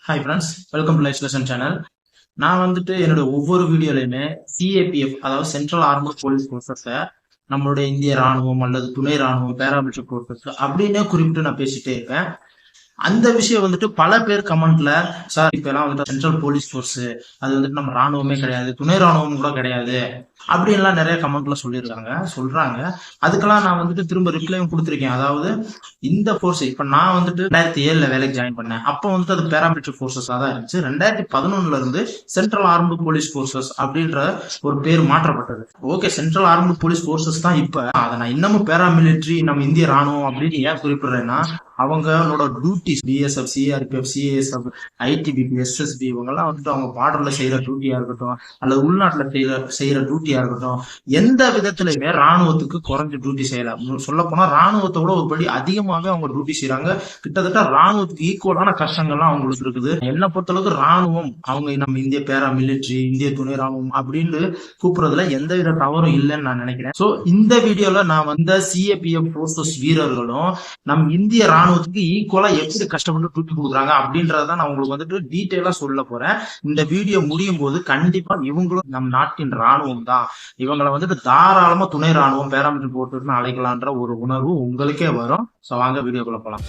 Hi friends, welcome to life lesson channel. நான் என்னோட ஒவ்வொரு வீடியோலையுமே சிஏபிஎஃப், அதாவது சென்ட்ரல் ஆர்மட் போலீஸ் ஃபோர்ஸஸை நம்மளுடைய இந்திய ராணுவம் அல்லது துணை ராணுவம், பேராமிலிட்டரி ஃபோர்ஸஸ் அப்படின்னே குறிப்பிட்டு நான் பேசிட்டே இருக்கேன். அந்த விஷயம் பல பேர் கமெண்ட்ல, சார் இப்ப எல்லாம் சென்ட்ரல் போலீஸ் ஃபோர்ஸ் அது நம்ம ராணுவமே கிடையாது, துணை ராணுவம் கூட கிடையாது அப்படின்லாம் நிறைய கமெண்ட்ல சொல்றாங்க. அதுக்கெல்லாம் நான் திரும்ப ரிப்ளையும் கொடுத்துருக்கேன். அதாவது இந்த ஃபோர்ஸ் இப்ப நான் 2007 வேலைக்கு ஜாயின் பண்ணேன். அப்போ அது பேராமிலிட்டரி ஃபோர்ஸஸா தான் இருந்துச்சு. 2011 இருந்து சென்ட்ரல் ஆர்ம்டு போலீஸ் ஃபோர்ஸஸ் அப்படின்ற ஒரு பேர் மாற்றப்பட்டது. Okay, central armed police forces தான். இப்ப அதை நான் இன்னமும் பேராமிலிட்டரி நம்ம இந்திய ராணுவம் அப்படின்னு ஏன் குறிப்பிடுறேன்னா, அவங்களோட duties BSF, CRPF, CASF, ITBP, SSB இவங்கெல்லாம் அவங்க பார்டர்ல செய்யற டியூட்டியா இருக்கட்டும் அல்லது உள்நாட்டுல செய்யற டியூட்டியா இருக்கட்டும், எந்த விதத்திலுமே ராணுவத்துக்கு குறைஞ்ச டியூட்டி செய்யலாம். சொல்ல போனா ராணுவத்தோட ஒரு படி அதிகமாவே அவங்க டியூட்டி செய்யறாங்க. கிட்டத்தட்ட ராணுவத்துக்கு ஈக்குவலான கஷ்டங்கள்லாம் அவங்களுக்கு இருக்குது. என்ன பொறுத்தளவுக்கு ராணுவம் அவங்க நம்ம இந்திய பேரா மிலிட்டரி, இந்திய துணை ராணுவம் அப்படின்னு கூப்பிடுறதுல எந்தவித தவறும் இல்லைன்னு நான் நினைக்கிறேன். சோ இந்த வீடியோல நான் சிஏபிஎஃப் போர்சஸ் வீரர்களும் நம் இந்திய ராணுவத்துக்கு ஈக்குவலா எப்படி கஷ்டப்பட்டு டியூட்டி கொடுக்குறாங்க அப்படின்றதான் நான் உங்களுக்கு டீட்டெயிலா சொல்ல போறேன். இந்த வீடியோ முடியும் போது கண்டிப்பா இவங்களும் நம் நாட்டின் ராணுவம் தான், இவங்களை தாராளமா துணை ராணுவம், பேராமிலிட்டரி போர்ஸ்னு அழைக்கலான்ற ஒரு உணர்வு உங்களுக்கே வரும். சோ வாங்க வீடியோக்குள்ள போலாம்.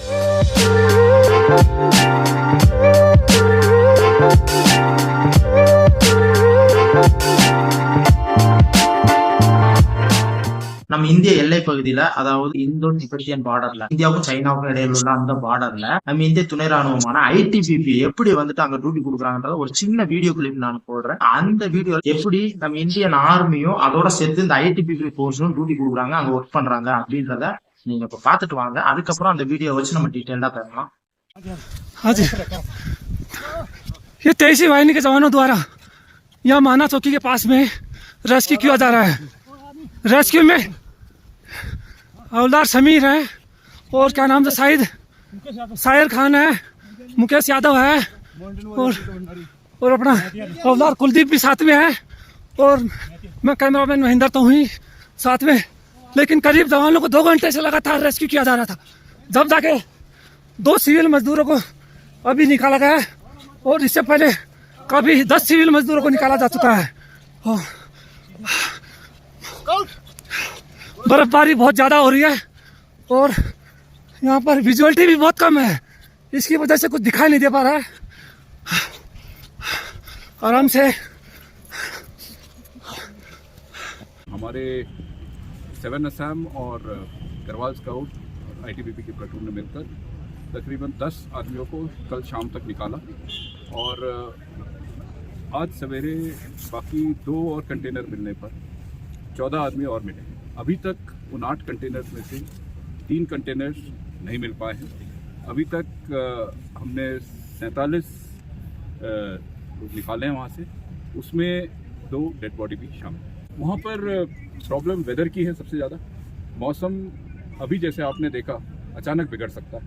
நம்ம இந்திய எல்லை பகுதியில, அதாவது இந்தோ திபெத்தியன் பார்டர்ல, இந்தியாவுக்கும் சைனாவுக்கும் இடையில உள்ள அந்த பார்டர்ல நம்ம இந்திய துணை ராணுவமான ஐடிபிபி எப்படி அங்க டியூட்டி கொடுக்குறாங்கன்றத ஒரு சின்ன வீடியோ கிளிப் நான் போடுறேன். அந்த வீடியோ எப்படி நம்ம இந்தியன் ஆர்மியும் அதோட சேர்த்து இந்த ஐடிபிபி போர்ஸும் டியூட்டி கொடுக்குறாங்க, அங்க ஒர்க் பண்றாங்க அப்படின்றத நீங்க இப்ப பாத்துட்டு வாங்க. அதுக்கப்புறம் அந்த வீடியோ வச்சு நம்ம டீட்டெயிலா பேசலாம். ये 23वीं वाहिनी के जवानों द्वारा यहाँ माना चौकी के पास में रेस्क्यू किया जा रहा है। रेस्क्यू में हवलदार समीर है और क्या नाम था, साहिर खान है, मुकेश यादव है और अपना हवलदार कुलदीप भी साथ में है और मैं कैमरामैन महेंद्र तो हुई साथ में। लेकिन करीब जवानों को 2 घंटे से लगातार रेस्क्यू किया जा रहा था, जब जाके 2 सिविल मजदूरों को अभी निकाला गया है और इससे पहले कभी 10 सिविल मजदूरों को निकाला जा चुका है। बर्फबारी बहुत ज़्यादा हो रही है और यहाँ पर विजुअलिटी भी बहुत कम है, इसकी वजह से कुछ दिखाई नहीं दे पा रहा है। आराम से हमारे 7 असम और गढ़वाल स्काउट और आईटीबीपी के प्लाटून ने मिलकर तकरीबन 10 आदमियों को कल शाम तक निकाला और आज सवेरे बाकी 2 और कंटेनर मिलने पर 14 आदमी और मिले। अभी तक उन 8 कंटेनर्स में से 3 कंटेनर्स नहीं मिल पाए हैं। अभी तक हमने 47 लोग निकाले हैं वहाँ से, उसमें 2 डेड बॉडी भी शामिल है। वहाँ पर प्रॉब्लम वेदर की है सबसे ज़्यादा। मौसम अभी जैसे आपने देखा अचानक बिगड़ सकता है।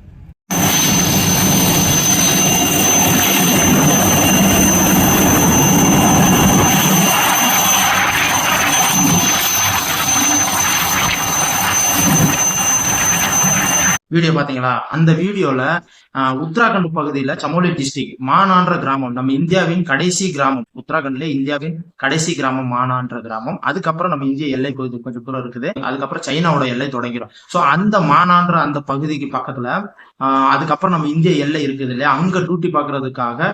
வீடியோ பாத்தீங்களா? அந்த வீடியோல உத்தராகண்ட் பகுதியில சமோலி டிஸ்ட்ரிக்ட் மானான்ற கிராமம், நம்ம இந்தியாவின் கடைசி கிராமம், உத்தராகண்ட்ல இந்தியாவின் கடைசி கிராமம் மானான்ற கிராமம். அதுக்கப்புறம் நம்ம இந்திய எல்லை பகுதி கொஞ்சம் தூரம் இருக்குது, அதுக்கப்புறம் சைனாவோட எல்லை தொடங்கிடும். சோ அந்த மானான்ற அந்த பகுதிக்கு பக்கத்துல அதுக்கப்புறம் நம்ம இந்திய எல்லை இருக்குது இல்லையா, அங்க டியூட்டி பாக்குறதுக்காக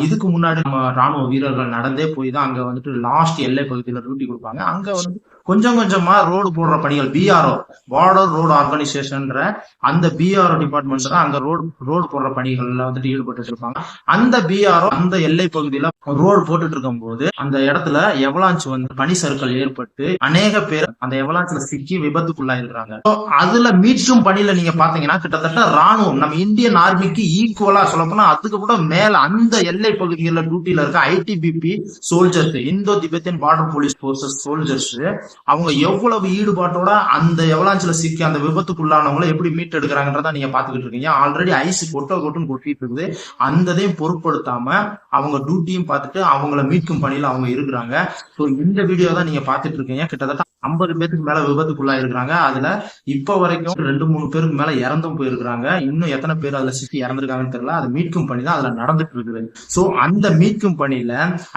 இதுக்கு முன்னாடி நம்ம ராணுவ வீரர்கள் நடந்தே போய் தான் அங்க லாஸ்ட் எல்லை பகுதியில டியூட்டி கொடுப்பாங்க. அங்க கொஞ்சம் கொஞ்சமா ரோடு போடுற பணிகள், பிஆர்ஓ, பார்டர் ரோடு ஆர்கனைசேஷன்ன்ற அந்த பிஆர்ஓ டிபார்ட்மெண்ட் தான் அங்க ரோடு போடுற பணிகள்ல ஈடுபட்டு இருப்பாங்க. அந்த பிஆர்ஓ அந்த எல்லை பகுதியில ரோடு போட்டுட்டு இருக்கும் போது அந்த இடத்துல எவலான்ச் பனி சறுக்கல் ஏற்பட்டு அநேக பேர் அந்த எவலான்ச்ல சிக்கி விபத்துக்குள்ளா இருக்கிறாங்க. அதுல மீட்டும் பணியில நீங்க பாத்தீங்கன்னா கிட்டத்தட்ட ராணுவம் நம்ம இந்தியன் ஆர்மிக்கு ஈக்குவலா சொல்ல போனா அதுக்கு கூட மேல அந்த எல்லை பகுதிகளில் டியூட்டியில இருக்க ஐடிபிபி சோல்ஜர்ஸ், இந்தோ Tibetan border police forces soldiers, அவங்க எவ்வளவு ஈடுபாட்டோட அந்த எவலான்ச்ல சிக்கி அந்த விபத்துக்குள்ளானவங்களை எப்படி மீட் எடுக்கிறாங்கன்றத நீங்க பாத்துக்கிட்டு இருக்கீங்க. ஆல்ரெடி ஐஸ் கொட்டுன்னு கொட்டிட்டு இருக்குது. அந்ததையும் பொருட்படுத்தாம அவங்க டியூட்டியும் பார்த்துட்டு அவங்கள மீட்கும் பணியில அவங்க இருக்கிறாங்க. ஸோ இந்த வீடியோ தான் நீங்க பாத்துட்டு இருக்கீங்க. கிட்டத்தட்ட 50 பேருக்கு மேல விபத்துக்குள்ளா இருக்கிறாங்க. அதுல இப்ப வரைக்கும் 2-3 பேருக்கு மேல இறந்தும் போயிருக்காங்க. இன்னும் எத்தனை பேர் அதுல சிக்கி இறந்திருக்காங்கன்னு தெரியல. அது மீட்கும் பணி தான் அதுல நடந்துட்டு இருக்குது. சோ அந்த மீட்கும் பணியில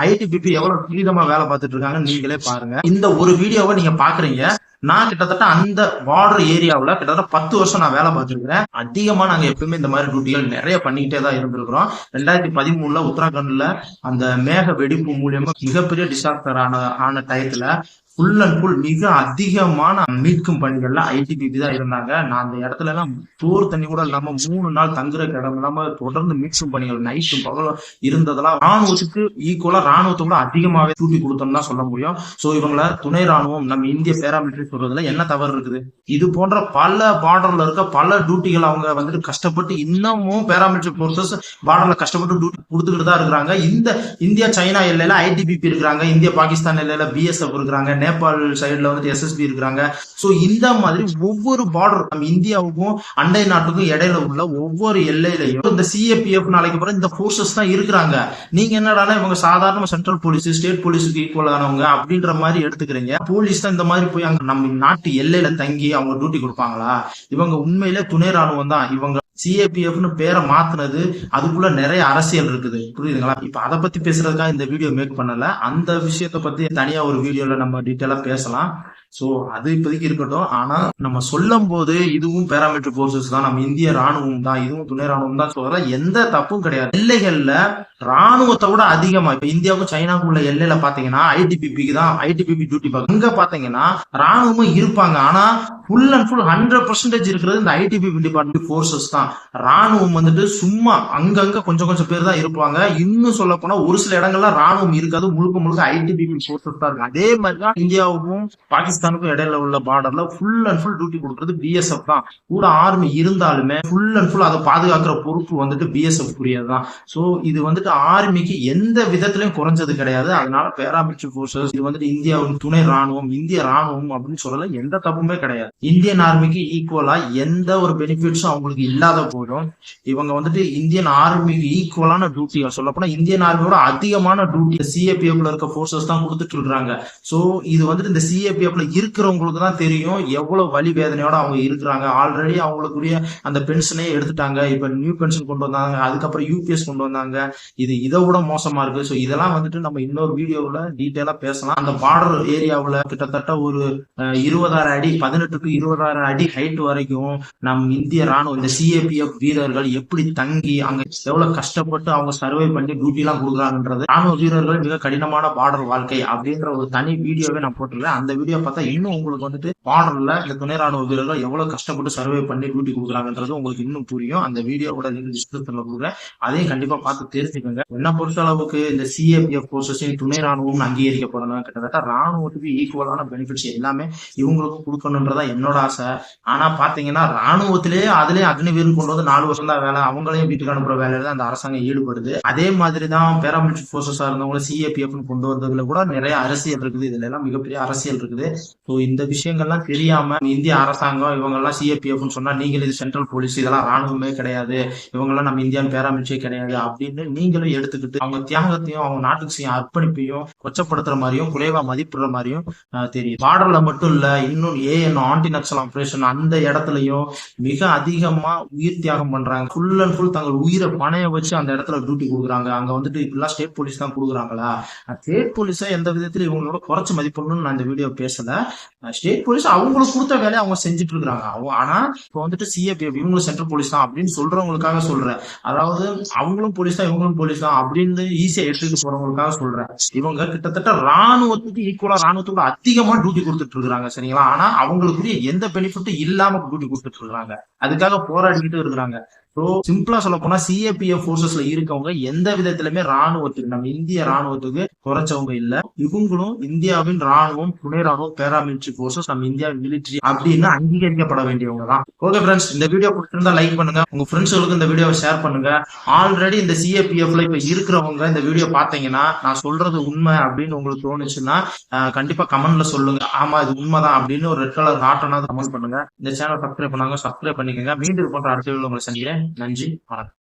ஐடிபிபி எவ்வளவு துரிதமா வேலை பார்த்துட்டு இருக்காங்கன்னு நீங்களே பாருங்க. இந்த ஒரு வீடியோவை நீங்க பாக்குறீங்க. நான் கிட்டத்தட்ட அந்த பார்டர் ஏரியாவுல கிட்டத்தட்ட 10 வருஷம் நான் வேலை பார்த்துருக்கிறேன். அதிகமா நாங்க எப்பவுமே இந்த மாதிரி டியூட்டிகள் நிறைய பண்ணிக்கிட்டே தான் இருந்திருக்கிறோம். 2013 உத்தராகண்ட்ல அந்த மேக வெடிப்பு மூலியமா மிகப்பெரிய டிசாஸ்டர் ஆன டயத்துல ஃபுல் அண்ட் ஃபுல் மிக அதிகமான மீட்கும் பணிகள்ல ஐடிபிபி தான் இருந்தாங்க. நான் அந்த இடத்துல எல்லாம் சோறு தண்ணி கூட இல்லாம 3 நாள் தங்குற இடம் இல்லாம தொடர்ந்து மீட்கும் பணிகள் நைட்டும் பகலும் இருந்ததெல்லாம் ராணுவத்துக்கு ஈக்குவலா ராணுவத்தை கூட அதிகமாவே தூட்டி கொடுத்தோம்னு தான் சொல்ல முடியும். சோ இவங்கள துணை ராணுவம் நம்ம இந்திய பேராமிலிட்டரி சொல்றதுல என்ன தவறு இருக்குது? இது போன்ற பல பார்டர்ல இருக்க பல டியூட்டிகள் அவங்க வந்துட்டு கஷ்டப்பட்டு இன்னமும் பேராமிலிட்டரி போர்சஸ் பார்டர்ல கஷ்டப்பட்டு டியூட்டி கொடுத்துக்கிட்டு தான் இருக்கிறாங்க. இந்த இந்தியா சைனா எல்லையில ஐடிபிபி இருக்கிறாங்க, இந்தியா பாகிஸ்தான் எல்லையில பிஎஸ்எஃப் இருக்கிறாங்க, நேபாள் சைடுல வந்துட்டு எஸ்எஸ்பி இருக்கிறாங்க. சோ இந்த மாதிரி ஒவ்வொரு பார்டர் நம்ம இந்தியாவுக்கும் அண்டை நாட்டுக்கும் இடையில உள்ள ஒவ்வொரு எல்லையிலையும் இந்த சிஏபிஎஃப் நாளைக்கு அப்புறம் இந்த போர்சஸ் தான் இருக்கிறாங்க. நீங்க என்னடானா இவங்க சாதாரண சென்ட்ரல் போலீஸ் ஸ்டேட் போலீஸுக்கு ஈக்குவலானவங்க அப்படின்ற மாதிரி எடுத்துக்கிறீங்க. போலீஸ் தான் இந்த மாதிரி போய் அங்க நம்ம நாட்டு எல்லையில தங்கி அவங்க டியூட்டி கொடுப்பாங்களா? இவங்க உண்மையிலே துணை ராணுவம் தான். இவங்க சிஏபிஎஃப்னு பேரை மாத்தினது அதுக்குள்ள நிறைய அரசியல் இருக்குது, புரியுதுங்களா? இப்ப அதை பத்தி பேசுறதுக்காக இந்த வீடியோ மேக் பண்ணல. அந்த விஷயத்த பத்தி தனியா ஒரு வீடியோல நம்ம டீட்டெயிலா பேசலாம். சோ அது இப்போதைக்கு இருக்கட்டும். ஆனா நம்ம சொல்லும் போது இதுவும் பேராமிலிட்டரி போர்சஸ் தான், நம்ம இந்திய ராணுவம் தான், இதுவும் துணை ராணுவம் தான் சொல்ற எந்த தப்பும் கிடையாது. எல்லைகள்ல ராணுவத்தை விட அதிகமா இப்ப இந்தியாவுக்கும் சைனாவுக்கும் உள்ள எல்லையில பாத்தீங்கன்னா ஐடிபிபிக்கு தான் ஐடிபிபி டியூட்டி பார்க்க. அங்க பாத்தீங்கன்னா ராணுவமும் இருப்பாங்க. ஆனா ஃபுல் அண்ட் ஃபுல் 100% இருக்கிறது இந்த ஐடிபிபி டிபார்ட்மெண்ட் போர்சஸ் தான். ராணுவம் வந்துட்டு சும்மா அங்கங்க கொஞ்சம் கொஞ்சம் பேர் தான் இருப்பாங்க. இன்னும் சொல்ல போனா ஒரு சில இடங்கள்ல ராணுவம் இருக்காது, முழுக்க முழுக்க ஐடிபிபி போர்சஸ் தான் இருக்கு. அதே மாதிரிதான் இந்தியாவுக்கும் பாகிஸ்தானுக்கும் இடையில உள்ள பார்டர்ல ஃபுல் அண்ட் ஃபுல் டியூட்டி கொடுக்கறது பிஎஸ்எஃப் தான். கூட ஆர்மி இருந்தாலுமே ஃபுல் அண்ட் ஃபுல் அதை பாதுகாக்கிற பொறுப்பு வந்துட்டு பிஎஸ்எஃப் கூடியதுதான். சோ இது வந்துட்டு ஆர்மிக்கு எந்த விதத்திலையும் குறைஞ்சது கிடையாது. அதனால பேராமிலிட்டரி போர்சஸ் இது வந்துட்டு இந்தியாவின் துணை ராணுவம், இந்திய ராணுவம் அப்படின்னு சொல்லல எந்த தப்புமே கிடையாது. இந்தியன் ஆர்மிக்கு ஈக்குவலா எந்த ஒரு பெனிஃபிட்ஸும் அவங்களுக்கு இல்லாத போதும் இவங்க வந்துட்டு இந்தியன் ஆர்மிக்கு ஈக்குவலான டியூட்டிகள் சொல்ல போனா இந்தியன் ஆர்மியோட அதிகமான டியூட்டி சிஏபிஎஃப்ல இருக்க போர்சஸ் தான் கொடுத்துட்டு இருக்காங்க. சோ இது வந்துட்டு இந்த சிஏபிஎஃப்ல இருக்கிறவங்களுக்கு தான் தெரியும் எவ்வளவு வலி வேதனையோட அவங்க இருக்கிறாங்க. ஆல்ரெடி அவங்களுக்குரிய அந்த பென்ஷனே எடுத்துட்டாங்க. இப்ப நியூ பென்ஷன் கொண்டு வந்தாங்க, அதுக்கப்புறம் யூபிஎஸ் கொண்டு வந்தாங்க. இது இதை விட மோசமா இருக்கு. சோ இதெல்லாம் வந்துட்டு நம்ம இன்னொரு வீடியோல டீட்டெயிலா பேசலாம். அந்த பார்டர் ஏரியாவுல கிட்டத்தட்ட ஒரு 20,000 அடி 18 to 20,000 அடி ஹைட் வரைக்கும் நம் இந்திய ராணுவம் இந்த சிஏபிஎஃப் வீரர்கள் எப்படி தங்கி அங்க எவ்வளவு கஷ்டப்பட்டு அவங்க சர்வை பண்ணி டியூட்டி எல்லாம் கொடுக்குறாங்கன்றது ராணுவ வீரர்கள் மிக கடினமான பார்டர் வாழ்க்கை அப்படின்ற ஒரு தனி வீடியோவே நான் போட்டுருக்கேன். அந்த வீடியோ பார்த்தா இன்னும் உங்களுக்கு வந்துட்டு பார்டர்ல இந்த துணை ராணுவ வீரர்கள் எவ்வளவு கஷ்டப்பட்டு சர்வை பண்ணி டியூட்டி கொடுக்குறாங்கன்றது உங்களுக்கு இன்னும் புரியும். அந்த வீடியோவோட டிஸ்கிரிப்ஷன்ல கொடுக்குறேன், அதையும் கண்டிப்பா பார்த்து தெரிஞ்சுக்கோங்க. என்ன பொறுத்த அளவுக்கு இந்த சிஏபிஎஃப் போர்சஸையும் துணை ராணுவம் அங்கீகரிக்கப்படணும். கிட்டத்தட்ட ராணுவத்துக்கு ஈக்குவலான பெனிஃபிட்ஸ் எல்லாமே இவங்களுக்கும் கொடுக்கணும்ன்றதா என்னோட ஆசை. ஆனா பாத்தீங்கன்னா ராணுவத்திலேயே அதுலயே அக்னிவீரன் கொண்டு வந்து 4 வருஷம் தான் வேலை, அவங்களையும் வீட்டுக்கு அனுப்புற வேலையில தான் அந்த அரசாங்கம் ஈடுபடுது. அதே மாதிரிதான் பேராமிலிட்டரி போர்சஸா இருந்தவங்க சிஏபிஎஃப் கொண்டு வந்ததுல கூட நிறைய அரசியல் இருக்குது. இதுல எல்லாம் மிகப்பெரிய அரசியல் இருக்குது. ஸோ இந்த விஷயங்கள்லாம் தெரியாம இந்திய அரசாங்கம் இவங்க எல்லாம் சிஏபிஎஃப் சொன்னா நீங்கள் இது சென்ட்ரல் போலீஸ், இதெல்லாம் ராணுவமே கிடையாது, இவங்க எல்லாம் நம்ம இந்தியன் பேராமிலிட்டரி கிடையாது அப்படின்னு நீங்களும் எடுத்துக்கிட்டு அவங்க தியாகத்தையும் அவங்க நாட்டுக்கு செய்ய அர்ப்பணிப்பையும் கொச்சப்படுத்துற மாதிரியும் குறைவா மதிப்பிடுற மாதிரியும் தெரியும். பார்டர்ல மட்டும் இல்ல, இன்னும் ஏஎன் ஆன்டி நக்சல் ஆபரேஷன் அந்த இடத்துலயும் மிக அதிகமா உயிர் தியாகம் பண்றாங்க. ஃபுல் அண்ட் ஃபுல் தங்கள் உயிரை பணைய வச்சு அந்த இடத்துல டியூட்டி கொடுக்குறாங்க. அங்க வந்துட்டு இப்பெல்லாம் ஸ்டேட் போலீஸ் தான் கொடுக்குறாங்களா? ஸ்டேட் போலீஸை எந்த விதத்துல இவங்களோட குறைச்சு மதிப்பிடணும்னு நான் இந்த வீடியோ பேசல. ஸ்டேட் போலீஸ் அவங்களுக்கு கொடுத்த வேலையை அவங்க செஞ்சுட்டு இருக்காங்க. ஆனா இப்போ வந்துட்டு சிஏபிஎஃப் இவங்களும் சென்ட்ரல் போலீஸ் தான் அப்படின்னு சொல்றவங்களுக்காக சொல்றேன். அதாவது அவங்களும் போலீஸ் தான் இவங்களும் போலீஸ் தான் அப்படின்னு ஈஸியா எடுத்துட்டு போறவங்களுக்காக சொல்றேன். இவங்க கிட்டத்தட்ட ராணுவத்துக்கு ஈக்குவலா ராணுவத்துக்கு அதிகமா டியூட்டி கொடுத்துட்டு இருக்காங்க, சரிங்களா? ஆனா அவங்களுக்கு எந்த பெனிஃபிட்டும் இல்லாம டியூட்டி கொடுத்துட்டு இருக்காங்க, அதுக்காக போராடிக்கிட்டு இருக்கிறாங்க. ஸோ சிம்பிளா சொல்ல போனா சிஏபிஎஃப் போர்சஸ்ல இருக்கவங்க எந்த விதத்திலுமே ராணுவத்துக்கு நம்ம இந்திய ராணுவத்துக்கு குறைச்சவங்க இல்ல. இவங்களும் இந்தியாவின் ராணுவம், துணை ராணுவம், பேராமிலிட்டரி போர்சஸ், நம்ம இந்தியா மிலிட்டரி அப்படின்னு அங்கீகரிக்கப்பட வேண்டியவங்க தான். ஓகே ஃப்ரெண்ட்ஸ், இந்த வீடியோ பிடிச்சிருந்தா லைக் பண்ணுங்க, உங்க ஃப்ரெண்ட்ஸுகளுக்கு இந்த வீடியோவை ஷேர் பண்ணுங்க. ஆல்ரெடி இந்த சிஏபிஎஃப்ல இப்ப இருக்கிறவங்க இந்த வீடியோ பாத்தீங்கன்னா நான் சொல்றது உண்மை அப்படின்னு உங்களுக்கு தோணுச்சுன்னா கண்டிப்பா கமெண்ட்ல சொல்லுங்க. ஆமா இது உண்மைதான் அப்படின்னு ஒரு ரெட் கலர் ஹார்ட் கமெண்ட் பண்ணுங்க. இந்த சேனல் சப்ஸ்கிரைப் பண்ணாங்க, சப்ஸ்கிரைப் பண்ணிக்கோங்க. மீண்டும் போன்ற அடுத்த வீடியோ உங்களை சந்திக்கிறேன். நன்றி, வணக்கம்.